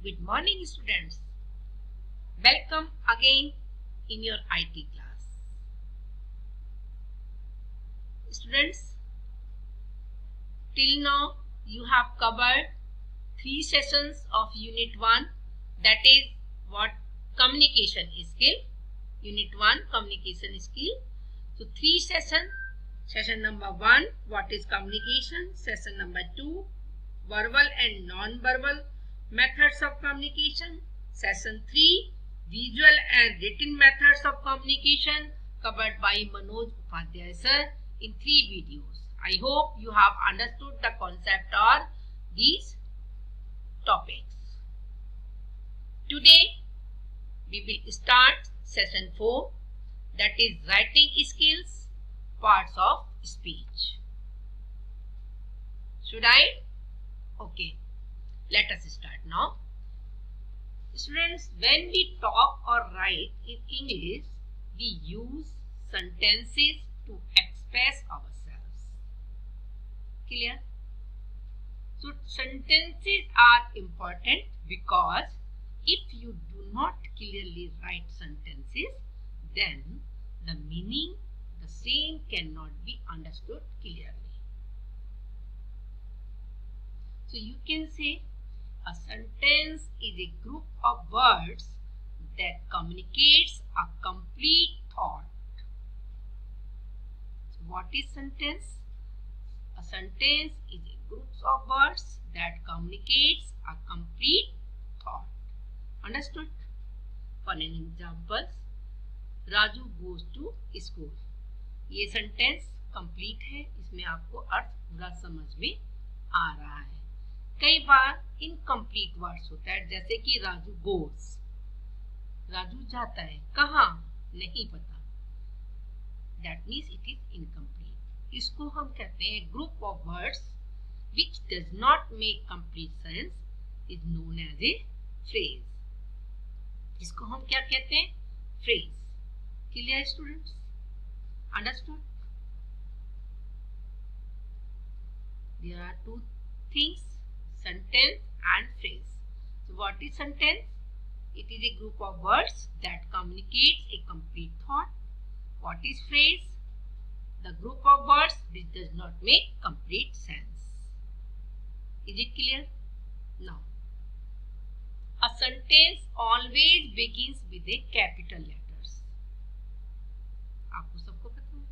Good morning, students. Welcome again in your IT class. Students, till now you have covered 3 sessions of Unit 1, that is what communication skill. Unit 1 communication skill. So 3 sessions. Session number 1, what is communication? Session number 2, verbal and non-verbal methods of communication. Session 3, visual and written methods of communication, covered by Manoj Upadhyay sir in 3 videos. I hope you have understood the concept of these topics. Today we will start session 4, that is writing skills, parts of speech. Should I? Okay, let us start now. Students, when we talk or write in English, we use sentences to express ourselves. Clear? So sentences are important because if you do not clearly write sentences, then the meaning the same cannot be understood clearly. So you can say a sentence is a group of words that communicates a complete thought. So what is sentence? A sentence is a group of words that communicates a complete thought. Understood? For an example, Raju goes to school. ये sentence complete है, इसमें आपको अर्थ पूरा समझ में आ रहा है. कई बार इनकम्प्लीट वर्ड्स होता है, जैसे कि राजू गोस, राजू जाता है, कहाँ नहीं पता, that means it is incomplete. इसको हम कहते हैं group of words which does not make complete sense is known as a phrase. इसको हम क्या कहते हैं? Phrase. Clear students? Understood? There are two things, sentence and phrase. So what is sentence? It is a group of words that communicates a complete thought. What is phrase? The group of words which does not make complete sense. Is it clear? Now, a sentence always begins with a capital letters. आपको सबको पता है.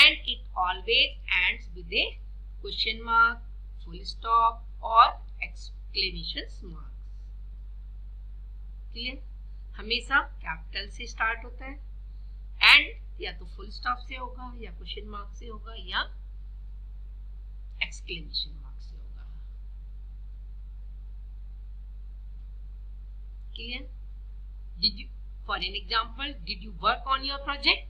And it always ends with a question mark, full stop or exclamation marks. Clear? हमेशा capital से start होता है. And या तो फुल स्टॉप से होगा, या क्वेश्चन मार्क से होगा, या एक्सक्लेमेशन मार्क से होगा. Clear? Did you, for an example, did you work on your project?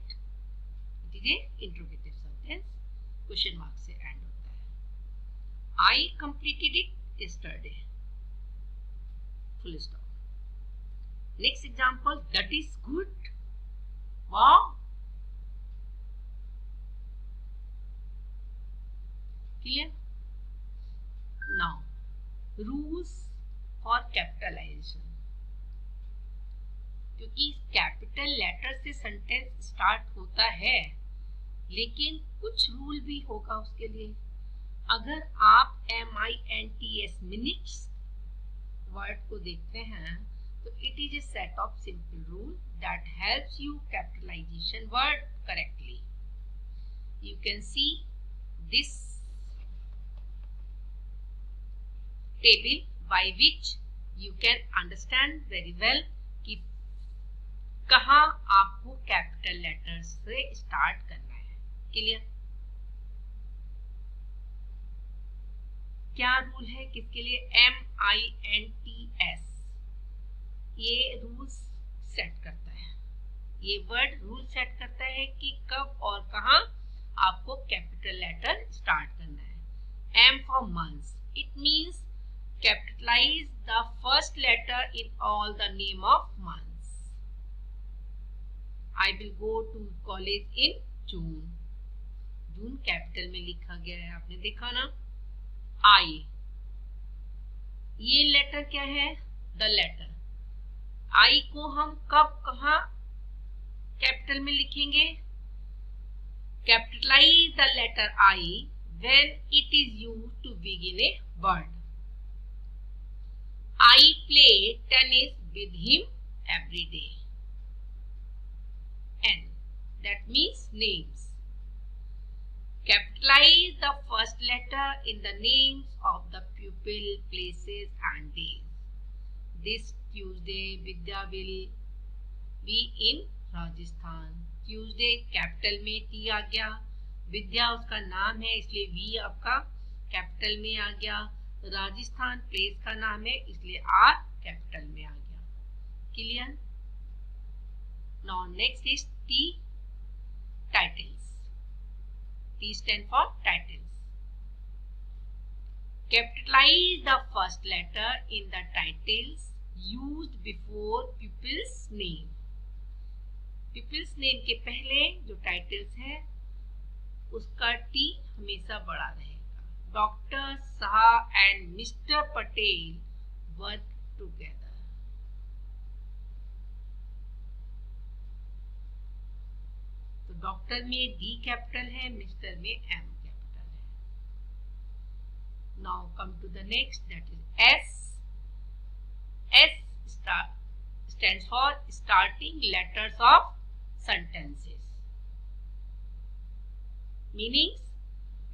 It is a interrogative sentence. Question mark से end होता है. I completed it yesterday. Full stop. Next example, that is good. Wow. Clear? Now, rules for capitalization. क्योंकि capital letter से sentence start होता है, लेकिन कुछ rule भी होगा उसके लिए. अगर आप MINTS मिनट्स वर्ड को देखते हैं, तो it is a set of simple rule that helps you capitalisation word correctly. You can see this table by which you can understand very well कि कहाँ आपको कैपिटल लेटर्स से स्टार्ट करना है. क्लियर? क्या रूल है किसके लिए? MINTS ये रूल्स सेट करता है. ये वर्ड रूल सेट करता है कि कब और कहाँ आपको कैपिटल लेटर स्टार्ट करना है. M for months. It means capitalize the first letter in all the name of months. I will go to college in June. June capital में लिखा गया है, आपने देखा ना. I ये लेटर क्या है? The letter. आई को हम कब कहाँ कैपिटल में लिखेंगे? Capitalise the letter I when it is used to begin a word. I play tennis with him every day. N, that means names. Capitalize the first letter in the names of the pupil, places and days. This Tuesday, Vidya will be in Rajasthan. Tuesday capital में T आ गया, विद्या उसका नाम है इसलिए V आपका capital में आ गया, राजस्थान प्लेस का नाम है इसलिए R कैपिटल में आ गया। Clear? Now next is T, titles. T stand for titles. Capitalise the first letter in the titles used before people's name. People's name के पहले जो टाइटल्स है उसका T हमेशा बड़ा रहेगा। Doctor Shah and mister Patel work together. तो डॉक्टर में D कैपिटल है, मिस्टर में M कैपिटल है। Now come to the next, that is S। S stands for starting letters of sentences. Meanings,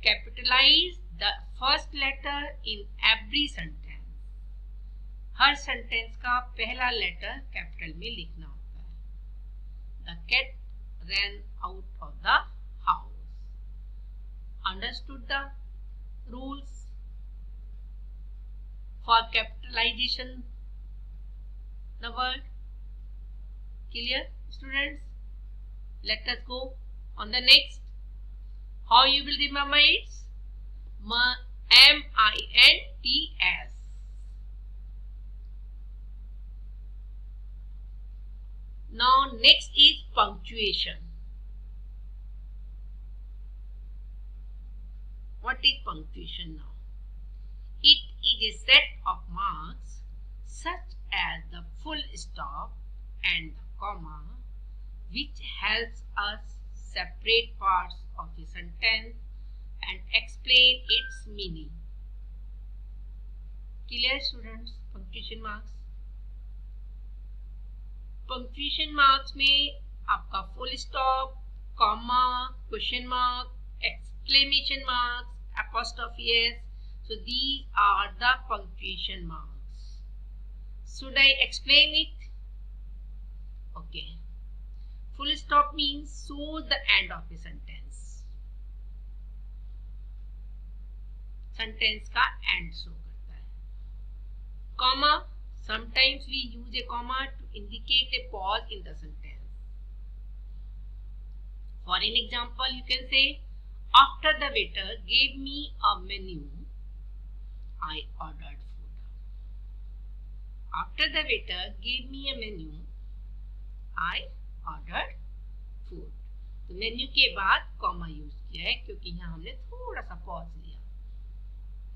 capitalize the first letter in every sentence. Her sentence का पहला letter capital में लिखना होता है। The cat ran out of the house. Understood the rules for capitalization the word? Clear, students? Let us go on the next. How you will remember it? M-I-N-T-S. Now next is punctuation. What is punctuation now? It is a set of marks such as the full stop and the comma which helps us separate parts of a sentence and explain its meaning. Clear, students? Punctuation marks. Punctuation marks में आपका full stop, comma, question mark, exclamation marks, apostrophe s. So these are the punctuation marks. Should I explain it? Okay. Full stop means shows the end of a sentence. Sentence का end show करता है. Comma, sometimes we use a comma to indicate a pause in the sentence. For an example, you can say, after the waiter gave me a menu, I ordered food. After the waiter gave me a menu, I ordered food. तो menu के बाद comma use किया है क्योंकि यहाँ हमने थोड़ा सा पॉज लिया।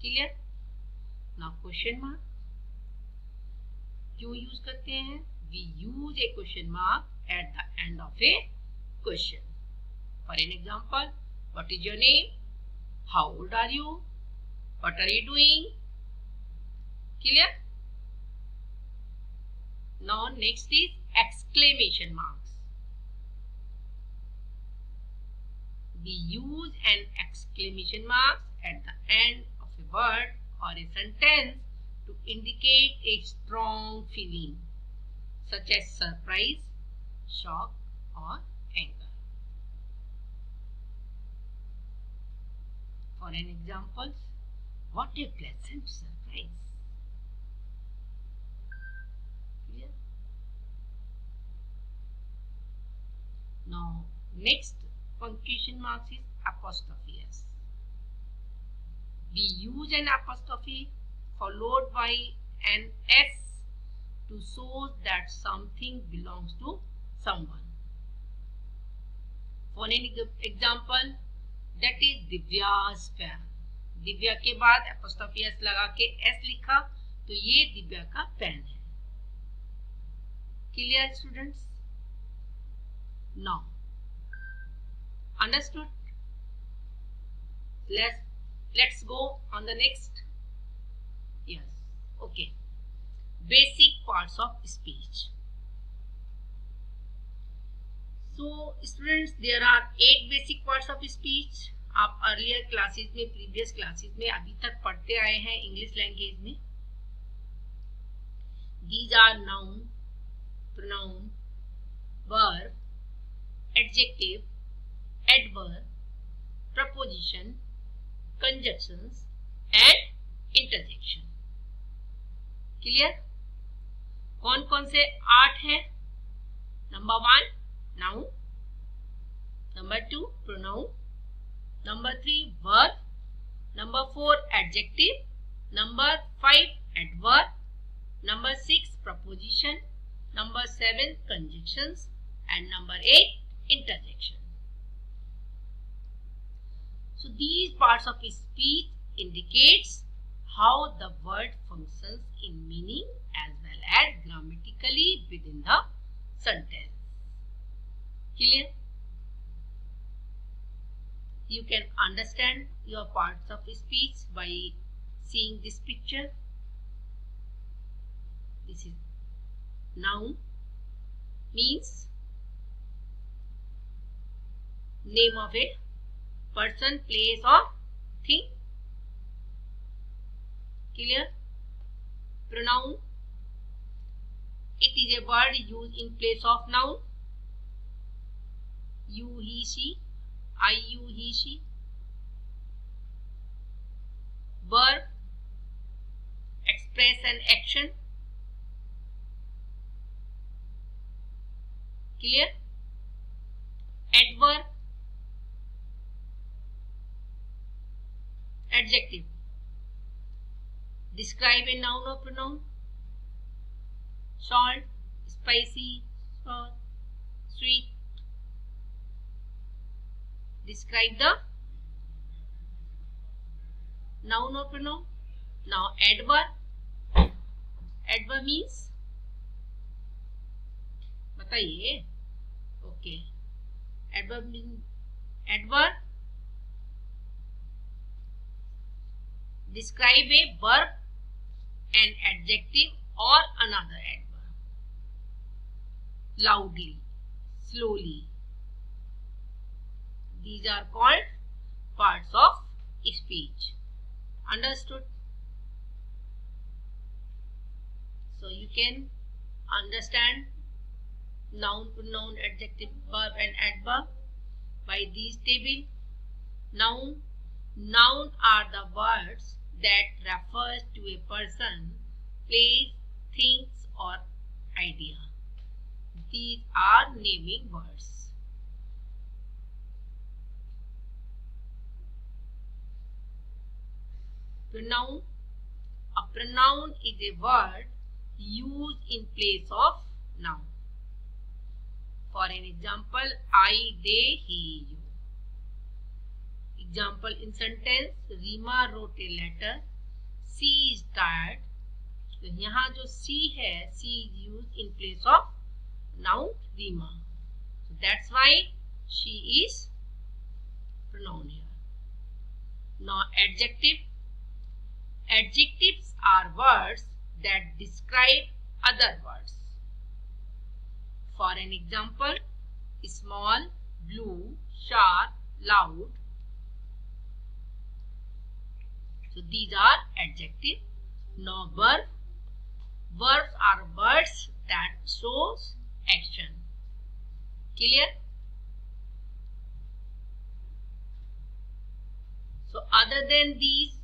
क्लियर? नाउ क्वेश्चन मार्क क्यों यूज करते हैं? We use a question mark at the end of a question. For an example, what is your name? How old are you? What are you doing? Clear? Now next is exclamation marks. We use an exclamation mark at the end of a word or a sentence to indicate a strong feeling such as surprise, shock or anger. For an example, what a pleasant surprise. Now, next punctuation marks is apostrophe s. We use an apostrophe followed by an s to show that something belongs to someone. For an example, that is Divya's pen. Divya के बाद apostrophe s लगा के s लिखा तो ये दिव्या का pen है। Clear students? Now understood? Let's go on the next. Yes, okay. Basic parts of speech. So students, there are 8 basic parts of speech. आप अर्लियर क्लासेस में, प्रीवियस क्लासेस में अभी तक पढ़ते आए हैं इंग्लिश लैंग्वेज में। These are noun, pronoun, verb, adjective, adverb, preposition, conjunctions and interjection. Clear? कौन कौन से 8 हैं? Number 1 noun, number 2 pronoun, number 3 verb, number 4 adjective, number 5 adverb, number 6 preposition, number 7 conjunctions and number 8 interjection. So these parts of speech indicates how the word functions in meaning as well as grammatically within the sentence. Clear? You can understand your parts of speech by seeing this picture. This is noun, means name of a person, place or thing. Clear? Pronoun, it is a word used in place of noun. You, he, she, I, you, he, she. Verb, express an action. Clear? Adverb, adjective, describe a noun or pronoun. Salt, spicy, sour, sweet. Describe the noun or pronoun. Now adverb, adverb means, बताइए. Okay, adverb means, adverb describe a verb, an adjective or another adverb. Loudly, slowly. These are called parts of speech. Understood? So you can understand noun, pronoun, adjective, verb and adverb by these table. Noun, noun are the words that refers to a person, place, things or idea. These are naming words. Pronoun, a pronoun is a word used in place of noun. For an example, I, they, he, you. Example in sentence, Rima wrote a letter. She is tired. तो यहाँ जो she है, she is used in place of noun Rima. So that's why she is pronoun here. Now adjective. Adjectives are words that describe other words. For an example, small, blue, sharp, loud. So these are adjectives. Now verb. Verbs are words that shows action. Clear? So other than these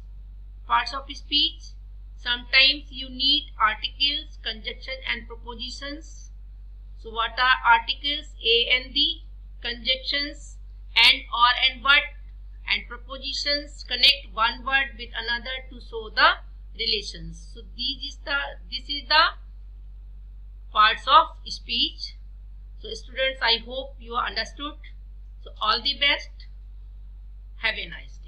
parts of speech, sometimes you need articles, conjunction and prepositions. So what are articles? A and the, conjunctions and, or and, but, and prepositions connect one word with another to show the relations. So this is the parts of speech. So students, I hope you understood. So all the best. Have a nice day.